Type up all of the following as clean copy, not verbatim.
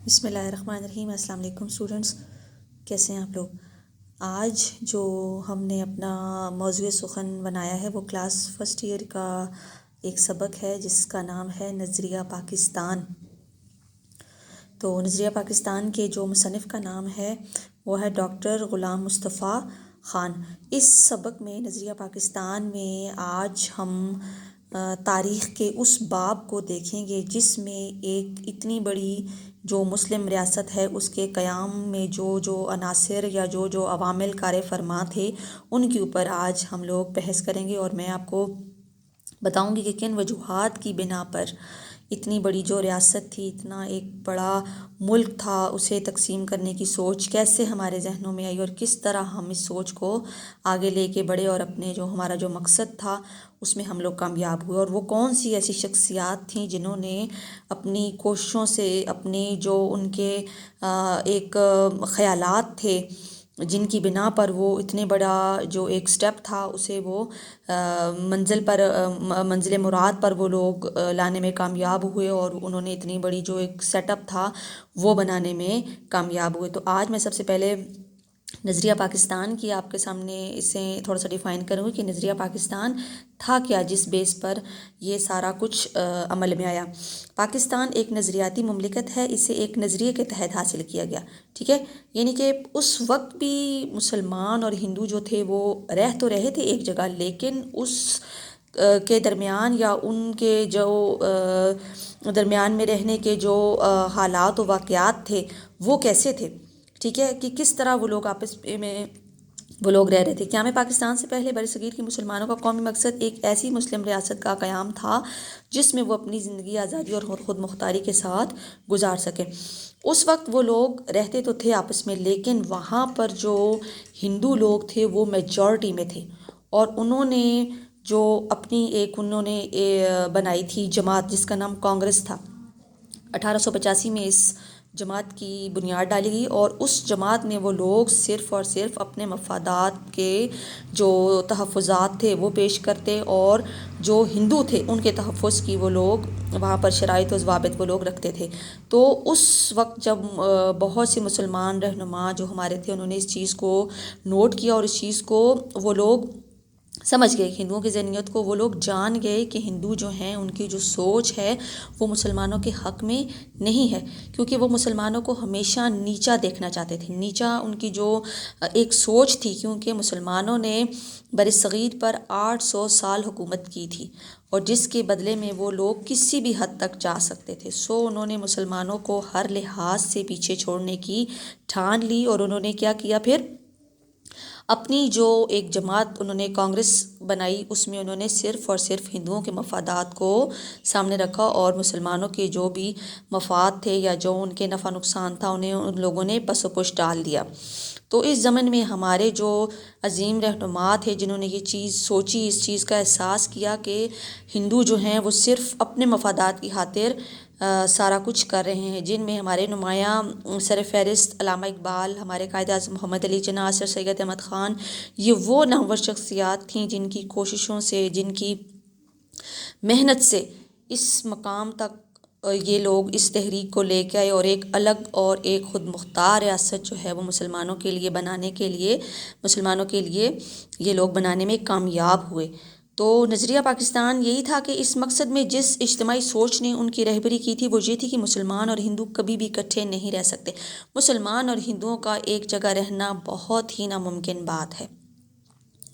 بسم اللہ الرحمن الرحیم۔ السلام علیکم اسٹوڈنٹس، کیسے ہیں آپ لوگ؟ آج جو ہم نے اپنا موضوع سخن بنایا ہے وہ کلاس فرسٹ ایئر کا ایک سبق ہے جس کا نام ہے نظریہ پاکستان۔ تو نظریہ پاکستان کے جو مصنف کا نام ہے وہ ہے ڈاکٹر غلام مصطفیٰ خان۔ اس سبق میں نظریہ پاکستان میں آج ہم تاریخ کے اس باب کو دیکھیں گے جس میں ایک اتنی بڑی جو مسلم ریاست ہے اس کے قیام میں جو عناصر یا جو عوامل کار فرما تھے ان کے اوپر آج ہم لوگ بحث کریں گے، اور میں آپ کو بتاؤں گی کہ کن وجوہات کی بنا پر اتنی بڑی جو ریاست تھی، اتنا ایک بڑا ملک تھا، اسے تقسیم کرنے کی سوچ کیسے ہمارے ذہنوں میں آئی اور کس طرح ہم اس سوچ کو آگے لے کے بڑھے اور اپنے جو ہمارا جو مقصد تھا اس میں ہم لوگ کامیاب ہوئے، اور وہ کون سی ایسی شخصیات تھیں جنہوں نے اپنی کوششوں سے، اپنی جو ان کے ایک خیالات تھے جن کی بنا پر وہ اتنے بڑا جو ایک سٹیپ تھا اسے وہ منزل مراد پر وہ لوگ لانے میں کامیاب ہوئے، اور انہوں نے اتنی بڑی جو ایک سیٹ اپ تھا وہ بنانے میں کامیاب ہوئے۔ تو آج میں سب سے پہلے نظریہ پاکستان کی آپ کے سامنے اسے تھوڑا سا ڈیفائن کروں گی کہ نظریہ پاکستان تھا کیا، جس بیس پر یہ سارا کچھ عمل میں آیا۔ پاکستان ایک نظریاتی مملکت ہے، اسے ایک نظریے کے تحت حاصل کیا گیا، ٹھیک ہے؟ یعنی کہ اس وقت بھی مسلمان اور ہندو جو تھے وہ تو رہے تھے ایک جگہ، لیکن اس کے درمیان یا ان کے جو درمیان میں رہنے کے جو حالات و واقعات تھے وہ کیسے تھے، ٹھیک ہے؟ کہ کس طرح وہ لوگ آپس میں وہ لوگ رہ رہے تھے۔ قیام پاکستان سے پہلے برصغیر کے مسلمانوں کا قومی مقصد ایک ایسی مسلم ریاست کا قیام تھا جس میں وہ اپنی زندگی آزادی اور خود مختاری کے ساتھ گزار سکے۔ اس وقت وہ لوگ رہتے تو تھے آپس میں، لیکن وہاں پر جو ہندو لوگ تھے وہ میجورٹی میں تھے، اور انہوں نے جو اپنی انہوں نے بنائی تھی جماعت جس کا نام کانگریس تھا۔ 1885 میں اس جماعت کی بنیاد ڈالی گئی، اور اس جماعت میں وہ لوگ صرف اور صرف اپنے مفادات کے جو تحفظات تھے وہ پیش کرتے، اور جو ہندو تھے ان کے تحفظ کی وہ لوگ وہاں پر شرائط و ضوابط وہ لوگ رکھتے تھے۔ تو اس وقت جب بہت سے مسلمان رہنما جو ہمارے تھے انہوں نے اس چیز کو نوٹ کیا، اور اس چیز کو وہ لوگ سمجھ گئے، ہندوؤں کی ذہنیت کو وہ لوگ جان گئے کہ ہندو جو ہیں ان کی جو سوچ ہے وہ مسلمانوں کے حق میں نہیں ہے، کیونکہ وہ مسلمانوں کو ہمیشہ نیچا دیکھنا چاہتے تھے۔ نیچا ان کی جو ایک سوچ تھی، کیونکہ مسلمانوں نے برصغیر پر 800 سال حکومت کی تھی، اور جس کے بدلے میں وہ لوگ کسی بھی حد تک جا سکتے تھے۔ انہوں نے مسلمانوں کو ہر لحاظ سے پیچھے چھوڑنے کی ٹھان لی، اور انہوں نے کیا کیا پھر اپنی جو ایک جماعت انہوں نے کانگریس بنائی، اس میں انہوں نے صرف اور صرف ہندوؤں کے مفادات کو سامنے رکھا، اور مسلمانوں کے جو بھی مفاد تھے یا جو ان کے نفع نقصان تھا انہیں ان لوگوں نے پس و پش ڈال دیا۔ تو اس زمن میں ہمارے جو عظیم رہنما تھے جنہوں نے یہ چیز سوچی، اس چیز کا احساس کیا کہ ہندو جو ہیں وہ صرف اپنے مفادات کی خاطر سارا کچھ کر رہے ہیں، جن میں ہمارے نمایاں سر فہرست علامہ اقبال، ہمارے قائد اعظم محمد علی جناح، سر سید احمد خان، یہ وہ نامور شخصیات تھیں جن کی کوششوں سے، جن کی محنت سے اس مقام تک یہ لوگ اس تحریک کو لے کے آئے، اور ایک الگ اور ایک خود مختار ریاست جو ہے وہ مسلمانوں کے لیے بنانے کے لیے، مسلمانوں کے لیے یہ لوگ بنانے میں کامیاب ہوئے۔ تو نظریہ پاکستان یہی تھا کہ اس مقصد میں جس اجتماعی سوچ نے ان کی رہبری کی تھی وہ یہ تھی کہ مسلمان اور ہندو کبھی بھی اکٹھے نہیں رہ سکتے۔ مسلمان اور ہندوؤں کا ایک جگہ رہنا بہت ہی ناممکن بات ہے۔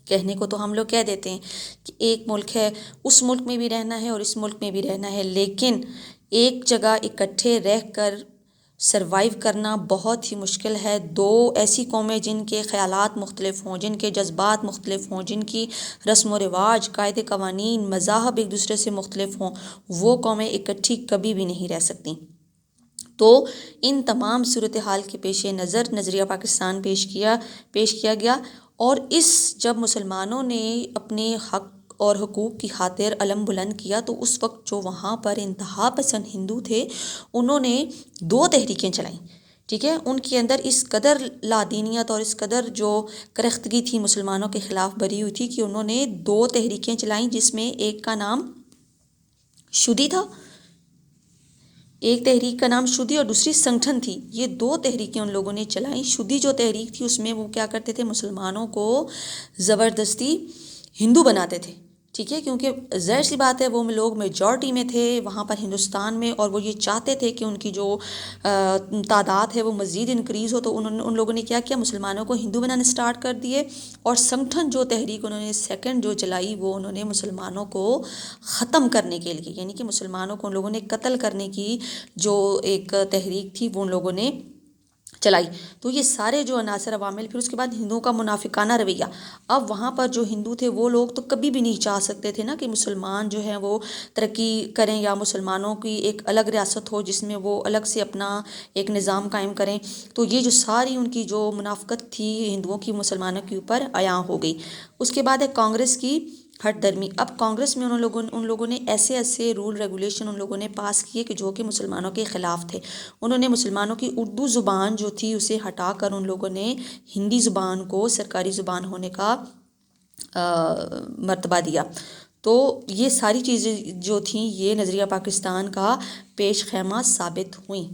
کہنے کو تو ہم لوگ کہہ دیتے ہیں کہ ایک ملک ہے، اس ملک میں بھی رہنا ہے اور اس ملک میں بھی رہنا ہے، لیکن ایک جگہ اکٹھے رہ کر سروائیو کرنا بہت ہی مشکل ہے۔ دو ایسی قومیں جن کے خیالات مختلف ہوں، جن کے جذبات مختلف ہوں، جن کی رسم و رواج، قاعدے قوانین، مذاہب ایک دوسرے سے مختلف ہوں، وہ قومیں اکٹھی کبھی بھی نہیں رہ سکتیں۔ تو ان تمام صورتحال کے پیش نظر نظریہ پاکستان پیش کیا گیا، اور جب مسلمانوں نے اپنے حق اور حقوق کی خاطر علم بلند کیا تو اس وقت جو وہاں پر انتہا پسند ہندو تھے انہوں نے 2 تحریکیں چلائیں، ٹھیک ہے؟ ان کے اندر اس قدر لادینیت اور اس قدر جو کرختگی تھی مسلمانوں کے خلاف بھری ہوئی تھی کہ انہوں نے 2 تحریکیں چلائیں، جس میں ایک کا نام شودی تھا، ایک تحریک کا نام شدی اور دوسری سنگٹھن تھی. یہ دو تحریکیں ان لوگوں نے چلائیں. شدی جو تحریک تھی اس میں وہ کیا کرتے تھے، مسلمانوں کو زبردستی ہندو بناتے تھے، ٹھیک ہے، کیونکہ ظاہر سی بات ہے وہ لوگ میجورٹی میں تھے وہاں پر ہندوستان میں، اور وہ یہ چاہتے تھے کہ ان کی جو تعداد ہے وہ مزید انکریز ہو. تو ان لوگوں نے کیا کیا، مسلمانوں کو ہندو بنانے سٹارٹ کر دیے. اور سنگٹھن جو تحریک انہوں نے سیکنڈ جو چلائی وہ انہوں نے مسلمانوں کو ختم کرنے کے لیے، یعنی کہ مسلمانوں کو ان لوگوں نے قتل کرنے کی جو ایک تحریک تھی وہ ان لوگوں نے چلائی. تو یہ سارے جو عناصر عوامل، پھر اس کے بعد ہندوؤں کا منافقانہ رویہ. اب وہاں پر جو ہندو تھے وہ لوگ تو کبھی بھی نہیں چاہ سکتے تھے نا کہ مسلمان جو ہیں وہ ترقی کریں یا مسلمانوں کی ایک الگ ریاست ہو جس میں وہ الگ سے اپنا ایک نظام قائم کریں. تو یہ جو ساری ان کی جو منافقت تھی ہندوؤں کی مسلمانوں کے اوپر عیاں ہو گئی. اس کے بعد ہے کانگریس کی ہٹ درمی. اب کانگریس میں ان لوگوں نے ایسے ایسے رول ریگولیشن ان لوگوں نے پاس کیے کہ جو کہ مسلمانوں کے خلاف تھے. انہوں نے مسلمانوں کی اردو زبان جو تھی اسے ہٹا کر ان لوگوں نے ہندی زبان کو سرکاری زبان ہونے کا مرتبہ دیا. تو یہ ساری چیزیں جو تھیں یہ نظریہ پاکستان کا پیش خیمہ ثابت ہوئیں.